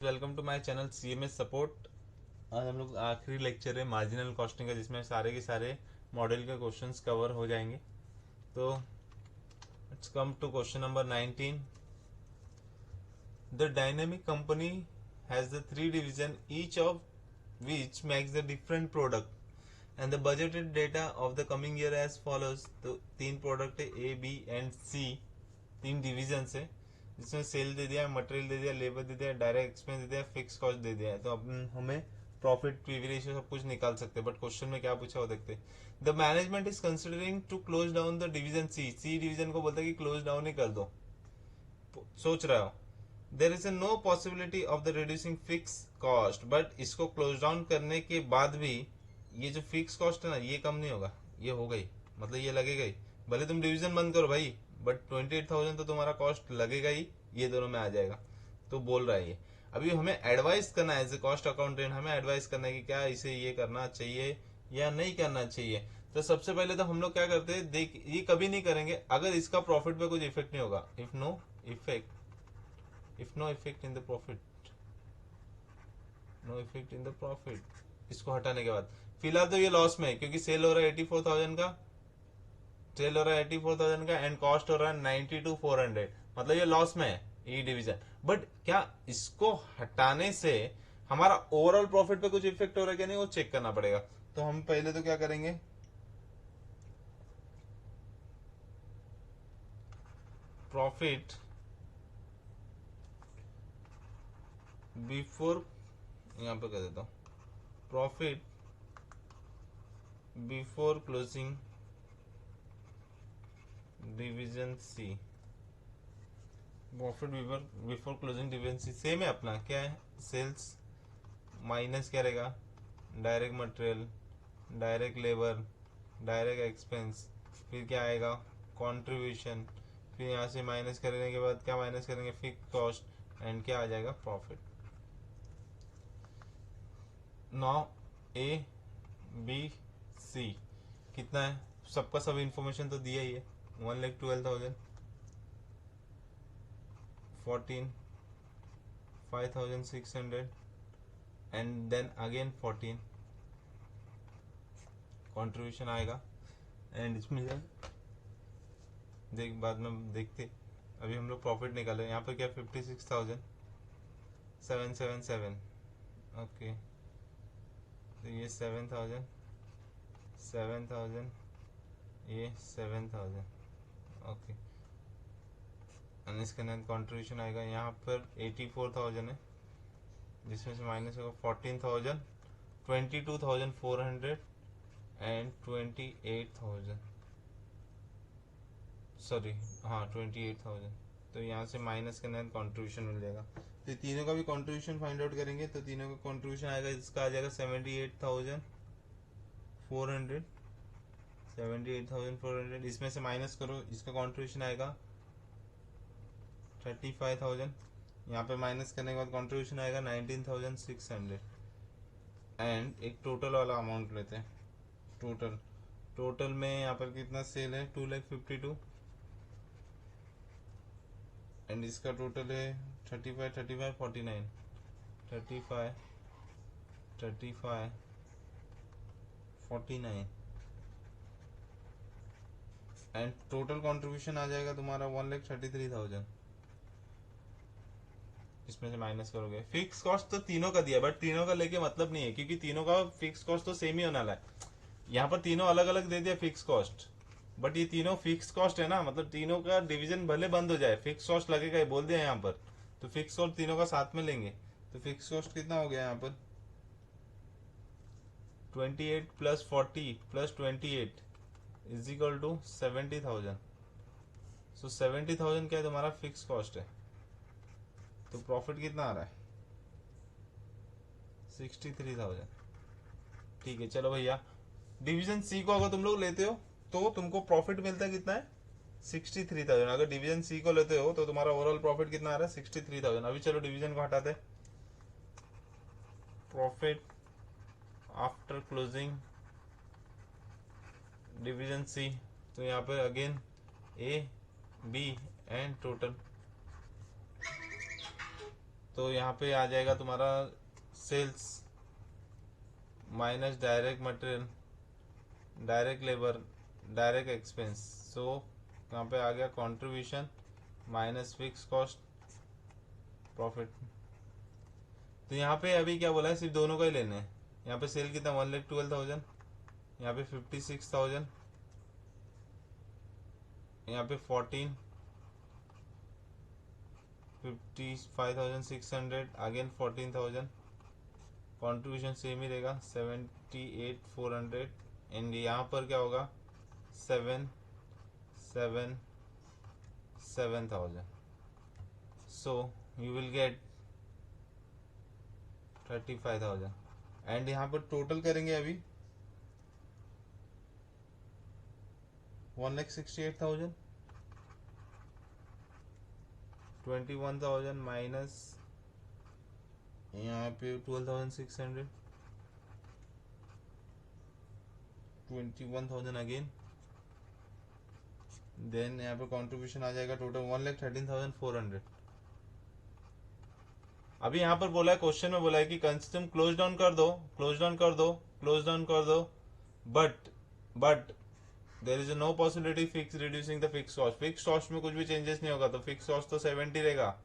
Welcome to my channel CMS support. आज हम लोग आखिरी लेक्चर है मार्जिनल कॉस्टिंग का, जिसमें सारे के सारे मॉडल के क्वेश्चंस कवर हो जाएंगे। तो let's come to question number 19। The dynamic company has the three division each of which makes the different product and the budgeted data of the coming year as follows। तो तीन product है A, B and C, तीन division है जिसमें cell दे दिया, material दे दिया, labour दे दिया, direct expense दे दिया, फिक्स कॉस्ट दे दिया है। तो अब हमें प्रॉफिट पीवी रेशियो सब कुछ निकाल सकते हैं, बट क्वेश्चन में क्या पूछा हो देखते। The management is considering to close down the division C division को बोलता है कि क्लोज डाउन ही कर दो, सोच रहा हो। There is no possibility of the reducing fix cost, but इसको क्लोज डाउन करने के बाद भी ये जो फिक्स कॉस्ट है ना, ये कम नहीं होगा, ये हो गई, मतलब ये लगेगा ही। भले तुम डिवीजन बंद करो भाई, बट 28,000 तो तुम्हारा कॉस्ट लगेगा ही, ये दोनों में आ जाएगा। तो बोल रहा है ये। अभी हमें एडवाइस करना है एज ए कॉस्ट अकाउंटेंट, हमें एडवाइस करना है कि क्या इसे ये करना चाहिए या नहीं करना चाहिए। तो सबसे पहले तो हम लोग क्या करते हैं, देख ये कभी नहीं करेंगे अगर इसका प्रॉफिट पे कुछ इफेक्ट नहीं होगा। If no effect in the profit, no effect in the profit, इसको हटाने के बाद फिलहाल तो ये लॉस में है, क्योंकि सेल हो रहा है 84,000 का, सेल हो रहा है 84,000 का एंड कॉस्ट हो रहा है 92,400, मतलब ये लॉस में है ई डिवीजन। बट क्या इसको हटाने से हमारा ओवरऑल प्रॉफिट पे कुछ इफेक्ट हो रहा है क्या, नहीं, वो चेक करना पड़ेगा। तो हम पहले तो क्या करेंगे, प्रॉफिट बिफोर, यहां पे कर देता हूं, प्रॉफिट बिफोर क्लोजिंग डिवीजन सी, प्रॉफिट बिफोर क्लोजिंग डिवीजन सी सेम है अपना, क्या है, सेल्स माइनस क्या रहेगा, direct material, direct labour, direct expense, फिर क्या आएगा, कंट्रीब्यूशन, फिर यहाँ से माइनस करने के बाद क्या माइनस करेंगे, फिक्स कॉस्ट, एंड क्या आ जाएगा, profit. Now A B C कितना है, सबका सब इंफॉर्मेशन तो दिया ही है। 1,12,000, 14, 5,600 एंड देन अगेन 14 कंट्रीब्यूशन आएगा। एंड इसमें देख बाद में देखते, अभी हम लोग प्रॉफिट निकाले, यहाँ पर क्या 56,777, ओके। तो ये 7,000, 7,000, ये 7,000, ओके। एंड इसके अंदर कॉन्ट्रीब्यूशन आएगा, यहाँ पर 84,000 है, जिसमें से माइनस होगा 14,000, 22,400 एंड 28,000, सॉरी हाँ 28,000। तो यहाँ से माइनस करना है, कंट्रीब्यूशन मिल जाएगा। तो तीनों का भी कंट्रीब्यूशन फाइंड आउट करेंगे, तो तीनों का कंट्रीब्यूशन आएगा, इसका आ जाएगा 78,400, 78,400, इसमें से माइनस करो, इसका कंट्रीब्यूशन आएगा 35,000, यहाँ पे माइनस करने के बाद कंट्रीब्यूशन आएगा 19,600। एंड एक टोटल वाला अमाउंट लेते हैं, टोटल टोटल में यहाँ पर कितना सेल है, 2,52,000, एंड इसका टोटल है 35, 35, 49, 35, 35, 49, एंड टोटल कंट्रीब्यूशन आ जाएगा तुम्हारा 1,33,000। इसमें से माइनस करोगे, फिक्स कॉस्ट तो तीनों का दिया, बट तीनों का लेके मतलब नहीं है, क्योंकि तीनों का फिक्स कॉस्ट तो सेम ही होने वाला है। यहाँ पर तीनों अलग अलग दे दिया फिक्स कॉस्ट, बट ये तीनों फिक्स कॉस्ट है ना, मतलब तीनों का डिवीजन भले बंद हो जाए, फिक्स कॉस्ट लगेगा, ये बोल दिया यहाँ पर। तो फिक्स कॉस्ट तीनों का साथ में लेंगे, तो फिक्स कॉस्ट कितना हो गया यहाँ पर, 28 plus 40 plus 28 is equal to 70,000। So 70,000 क्या है तुम्हारा फिक्स कॉस्ट है। तो प्रॉफिट कितना आ रहा है, 63,000। ठीक है, चलो भैया, डिवीजन सी को अगर तुम लोग लेते हो तो तुमको प्रॉफिट मिलता है कितना है, 63,000। अगर डिवीजन सी को लेते हो तो तुम्हारा ओवरऑल प्रॉफिट कितना आ रहा है, 63,000। अभी चलो डिवीजन को हटाते, profit after closing division C, तो यहाँ पे again A B and total, तो यहाँ पे आ जाएगा तुम्हारा sales minus direct material, direct labour, direct expense. So यहाँ पे आ गया contribution minus fix cost profit. तो यहाँ पे अभी क्या बोला है, सिर्फ दोनों का ही लेने हैं। यहाँ पे सेल कितना 1,12,000, यहाँ पे 56,000, यहाँ पे 55,600, अगेन 14,000। कंट्रीब्यूशन सेम ही रहेगा 78,400। एंड यहाँ पर क्या होगा 7,7,7,000। So you will get 35,000। And यहाँ पर टोटल करेंगे अभी 1,68,000, 21,000 माइनस यहाँ पे 12,600, 21,000 अगेन, देन यहाँ पे कंट्रीब्यूशन आ जाएगा टोटल 1,13,400। अभी यहाँ पर बोला है, क्वेश्चन में बोला है कि कंसिस्टम क्लोज डाउन कर दो, क्लोज डाउन कर दो, क्लोज डाउन कर दो, but there is no possibility fix reducing the fix cost. Fix cost में कुछ भी चेंजेस नहीं होगा, तो फिक्स कॉस्ट तो 70 रहेगा।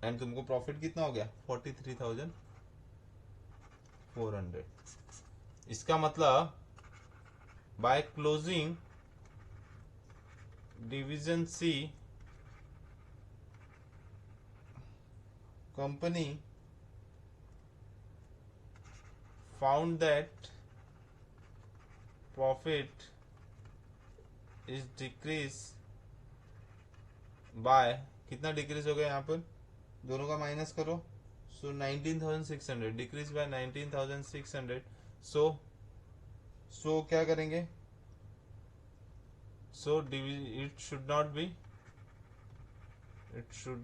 एंड तुमको प्रॉफिट कितना हो गया 43,400। इसका मतलब by closing division C company found that profit is decrease by कितना डिक्रीज हो गया यहाँ पर, दोनों का माइनस करो। सो 19,600 डिक्रीज बाय 19,600। सो क्या करेंगे, so it should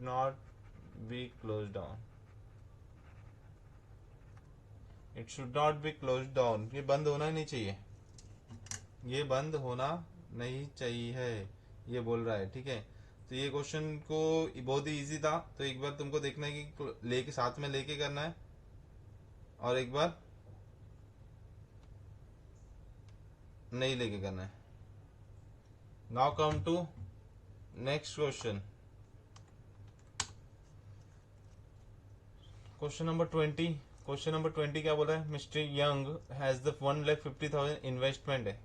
not be close down, it should not be close down. ये बंद होना ही नहीं चाहिए, ये बंद होना नहीं चाहिए, ये बोल रहा है। ठीक है, तो ये क्वेश्चन को बहुत ही इजी था। तो एक बार तुमको देखना है कि लेके साथ में लेके करना है, और एक बार नहीं लेके करना है। Now come to next question, question number 20। Question number 20 क्या बोल रहा है, Mister Young has the 1,50,000 investment है।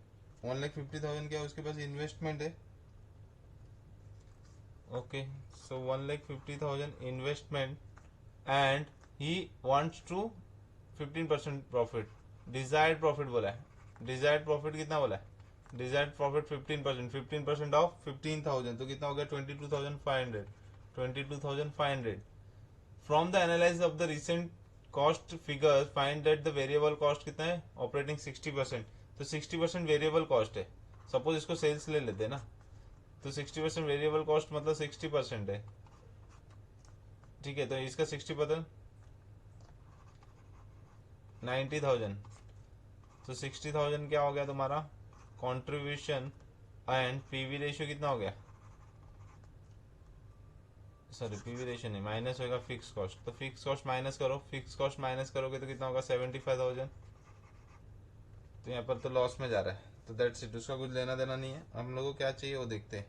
1,50,000 क्या उसके पास इन्वेस्टमेंट है। Okay, so 1,50,000 investment and he wants to 15% profit. Desired profit बोला है, डिजायर्ड प्रॉफिट कितना बोला है, डिजायर्ड प्रॉफिट 15%, 15% ऑफ 15,000 तो कितना हो गया 22,500, 22,500। From the analyse of the recent cost figure find that the variable cost कितना है, ऑपरेटिंग 60%। तो 60% वेरिएबल कॉस्ट है। सपोज इसको सेल्स ले लेते हैं ना, तो 60% वेरिएबल कॉस्ट मतलब 60% है। ठीक है, तो इसका 60% 90,000, तो 60,000 क्या हो गया तुम्हारा कंट्रीब्यूशन। एंड पीवी रेशियो कितना हो गया, सॉरी पीवी रेशियो नहीं, माइनस होगा फिक्स कॉस्ट। तो फिक्स कॉस्ट माइनस करो, फिक्स कॉस्ट माइनस करोगे तो कितना होगा 75,000। तो यहाँ पर तो लॉस में जा रहा है, तो दैट्स इट, उसका कुछ लेना देना नहीं है। हम लोगों को क्या चाहिए वो देखते हैं।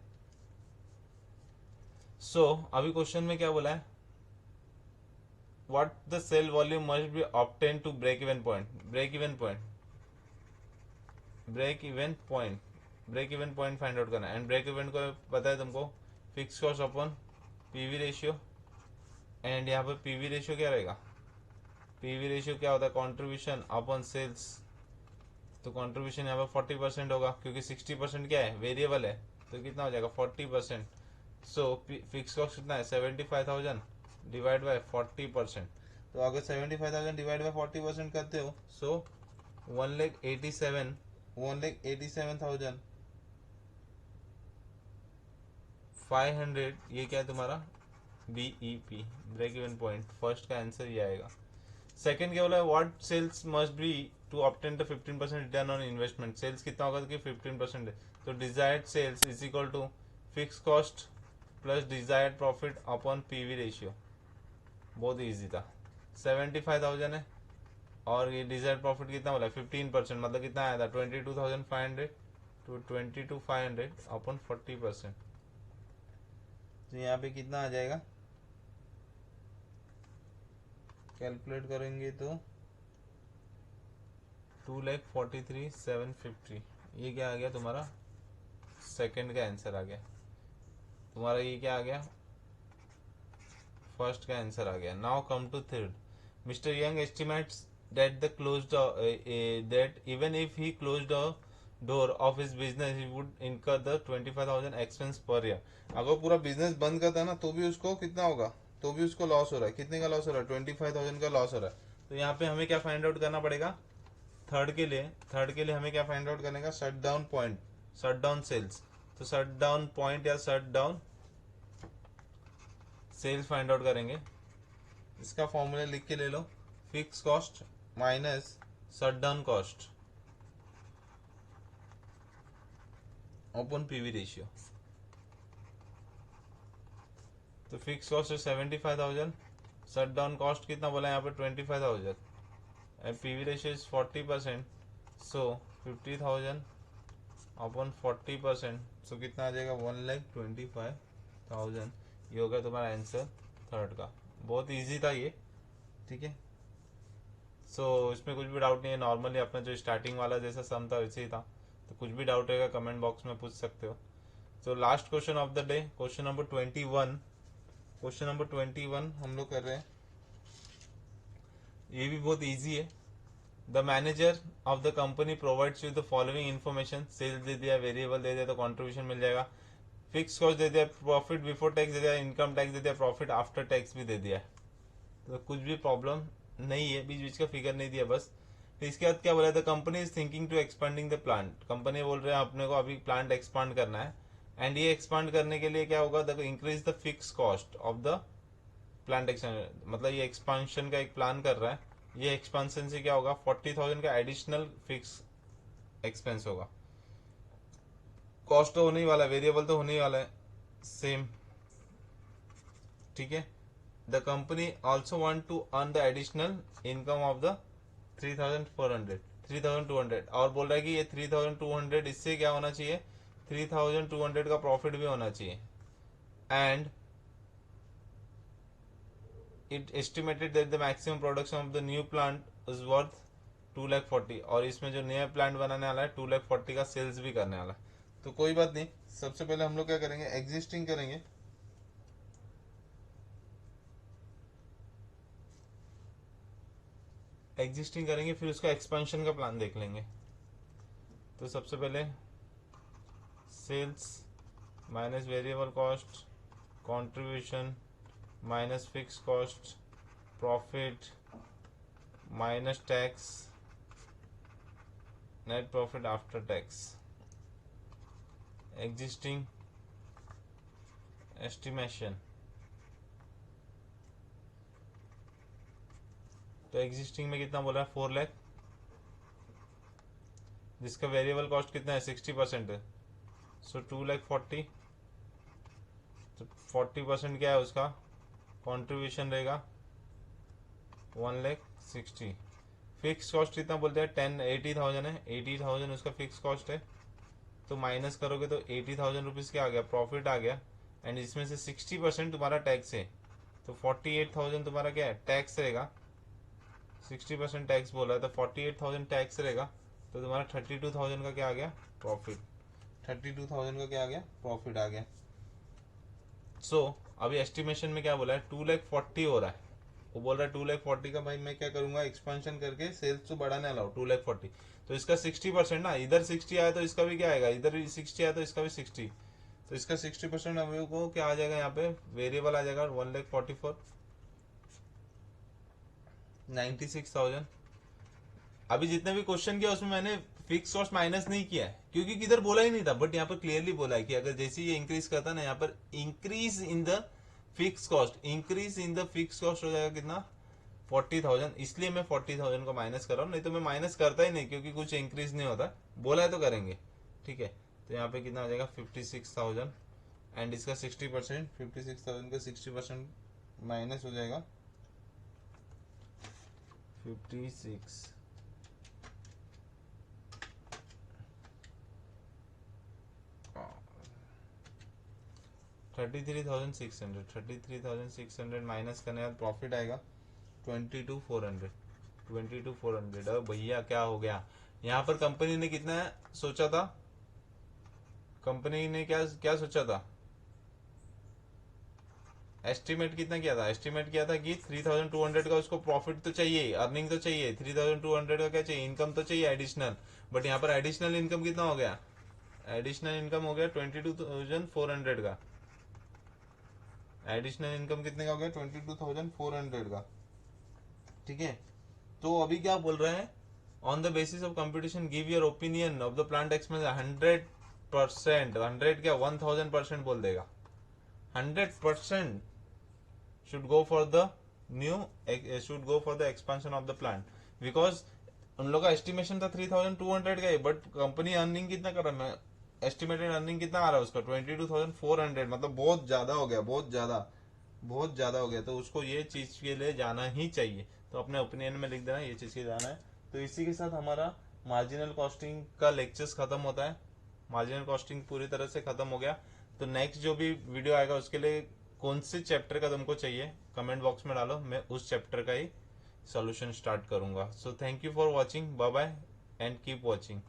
सो अभी क्वेश्चन में क्या बोला है, what the sale volume must be obtain to break even point. Break even point find out करना है। एंड ब्रेक इवन को पता है तुमको, fix cost upon PV ratio. And यहाँ पर पीवी रेशियो क्या रहेगा, पीवी रेशियो क्या होता है कंट्रीब्यूशन अपॉन सेल्स। तो कंट्रीब्यूशन यहाँ पर 40% होगा, क्योंकि 60% क्या है वेरिएबल है, तो कितना हो जाएगा 40%। सो फिक्स कॉस्ट कितना है 75,000 डिवाइड बाय 40%। तो अगर 75,000 डिवाइड बाय 40% करते हो, सो 1,87,500 ये क्या है तुम्हारा BEP, break even point. First का आंसर ये आएगा। सेकंड क्या बोला है, what sales must be to obtain the 15% return on investment. Sales कितना होगा कि 15% है, तो desired sales is equal to fix cost plus desired profit upon PV ratio. बहुत इजी था। 75,000 है और ये डिजायर्ड प्रॉफिट कितना बोला 15%, मतलब कितना आया था 22,500 टू 22,500 अपन 40%। तो यहाँ पे कितना आ जाएगा, कैलकुलेट करेंगे तो 2,43,750। ये क्या आ गया तुम्हारा, सेकंड का आंसर आ गया तुम्हारा। ये क्या आ गया, फर्स्ट का आंसर आ गया। Now come to third. Mister Young estimates that the closed that even if he closed door of his business he would incur the 25,000 expense per year. अगर पूरा बिजनेस बंद करता है ना तो भी उसको कितना होगा, तो भी उसको लॉस हो रहा है। कितने का लॉस हो रहा है, 25,000 का लॉस हो रहा है। तो यहाँ पे हमें क्या फाइंड आउट करना पड़ेगा, थर्ड के लिए हमें क्या फाइंड आउट करने का, shut down point, shut down sales. तो शट डाउन पॉइंट या shut down sales find out करेंगे। इसका फॉर्मूला लिख के ले लो, fix cost minus shut down cost upon PV ratio. तो फिक्स कॉस्ट है 75,000, शट डाउन कॉस्ट कितना बोला यहाँ पे 25,000 एंड पीवी रेशियो इज 40%। सो 50,000 अपन 40%, सो कितना आ जाएगा 1,25,000। ये होगा तुम्हारा आंसर थर्ड का। बहुत इजी था ये, ठीक है। सो इसमें कुछ भी डाउट नहीं है, नॉर्मली अपना जो स्टार्टिंग वाला जैसा सम था वैसे ही था। तो कुछ भी डाउट रहेगा कमेंट बॉक्स में पूछ सकते हो। So last question of the day, question number 21। Question number 21 हम लोग कर रहे हैं, ये भी बहुत इजी है। The manager of the company provides you the following information. Sales दे दिया, वेरिएबल दे दिया तो कॉन्ट्रीब्यूशन मिल जाएगा, फिक्स कॉस्ट दे दिया, प्रॉफिट बिफोर टैक्स दे दिया, इनकम टैक्स दे दिया, प्रॉफिट आफ्टर टैक्स भी दे दिया। तो कुछ भी प्रॉब्लम नहीं है, बीच बीच का फिगर नहीं दिया बस। तो इसके बाद क्या बोला, the company is thinking to expanding the plant. Company बोल रहे हैं अपने को अभी प्लांट एक्सपांड करना है, एंड ये एक्सपांड करने के लिए क्या होगा, the increase the fix cost of the plant expansion. मतलब ये एक्सपांशन का एक प्लान कर रहा है, ये एक्सपांशन से क्या होगा 40,000 का एडिशनल फिक्स एक्सपेंस होगा। कॉस्ट तो होने ही वाला है, वेरिएबल तो होने ही वाला है सेम, ठीक है। The company also want to earn the additional income of the 3,200 और बोल रहा है कि ये 3,200 इससे क्या होना चाहिए, 3,200 का प्रॉफिट भी होना चाहिए। And it estimated that the maximum production of the new plant is worth 2,40,000 और इसमें जो नया प्लांट बनाने वाला है 2,40,000 का सेल्स भी करने वाला है। तो कोई बात नहीं, सबसे पहले हम लोग क्या करेंगे, एग्जिस्टिंग करेंगे। एग्जिस्टिंग करेंगे फिर उसका एक्सपेंशन का प्लान देख लेंगे। तो सबसे पहले sales minus variable cost, contribution minus fix cost, profit minus tax, net profit after tax, existing estimation. तो एग्जिस्टिंग में कितना बोला है 4 लाख, जिसका वेरिएबल कॉस्ट कितना है 60% है, सो 2,40,000। तो 40% क्या है उसका कंट्रीब्यूशन रहेगा 1,60,000। फिक्स कॉस्ट कितना बोलते हैं 80,000 है, 80,000 उसका फिक्स कॉस्ट है। तो माइनस करोगे तो 80,000 रुपीज क्या आ गया, प्रॉफिट आ गया। एंड इसमें से 60% तुम्हारा टैक्स है, तो 48,000 तुम्हारा क्या है टैक्स रहेगा। 60% टैक्स बोला है तो 48,000 टैक्स रहेगा। तो तुम्हारा 32,000 का क्या आ गया प्रॉफिट, 32,000 का क्या आ गया प्रॉफिट आ गया। सो अभी एस्टिमेशन में क्या बोला है 2,40,000 हो रहा है, वो बोल रहा है 2,40,000 का। भाई मैं क्या करूंगा, एक्सपेंशन करके सेल्स तो बढ़ाने वाला हूँ 2,40,000। तो इसका 60% ना, इधर 60 आया तो इसका भी क्या आएगा, इधर भी 60 आया तो इसका भी 60। तो इसका 60% अभी को क्या आ जाएगा, यहाँ पे वेरिएबल आ जाएगा 1,44,000 96,000। अभी जितने भी क्वेश्चन किया उसमें मैंने फिक्स कॉस्ट माइनस नहीं किया है क्योंकि किधर बोला ही नहीं था, बट यहाँ पर क्लियरली बोला है कि अगर जैसे ये इंक्रीज करता ना, यहाँ पर increase in the fix cost, increase in the fix cost हो जाएगा कितना 40,000। इसलिए मैं 40,000 को माइनस कर रहा हूँ, नहीं तो मैं माइनस करता ही नहीं क्योंकि कुछ इंक्रीज नहीं होता, बोला है तो करेंगे, ठीक है। तो यहाँ पे कितना आ जाएगा 56,000 एंड इसका 60%, 56,000 का 60% माइनस हो जाएगा 56 33,600 माइनस करने के बाद प्रॉफिट आएगा 22,400 22,400। अब भैया क्या हो गया यहाँ पर? कंपनी ने कितना सोचा था? कंपनी ने क्या क्या सोचा था? एस्टिमेट कितना किया था? एस्टिमेट किया था कि 3,200 का उसको प्रॉफिट तो चाहिए, अर्निंग तो चाहिए, 3,200 का क्या चाहिए? इनकम तो चाहिए एडिशनल। बट यहाँ पर एडिशनल इनकम कितना हो गया? एडिशनल इनकम हो गया 22,400 का। एडिशनल इनकम कितने का हो गया? 22,400 का। ठीक है, तो अभी क्या बोल रहे हैं? On the basis of competition give your opinion of the plant expense 100%। 100 क्या 1,000% बोल देगा। 100% should go for the should go for the expansion of the plant because उन लोग का एस्टिमेशन था 3,200 का ही, बट कंपनी अर्निंग कितना कर रहा है? एस्टिमेटेड अर्निंग कितना आ रहा है उसका? 22,400। मतलब बहुत ज्यादा हो गया, बहुत ज्यादा हो गया। तो उसको ये चीज के लिए जाना ही चाहिए। तो अपने ओपिनियन में लिख देना ये चीज के जाना है। तो इसी के साथ हमारा मार्जिनल कॉस्टिंग का लेक्चर्स खत्म होता है। मार्जिनल कॉस्टिंग पूरी तरह से खत्म हो गया। तो नेक्स्ट जो भी वीडियो आएगा उसके लिए कौन से चैप्टर का तुमको चाहिए कमेंट बॉक्स में डालो, मैं उस चैप्टर का ही सॉल्यूशन स्टार्ट करूंगा। So thank you for watching, bye bye and keep watching.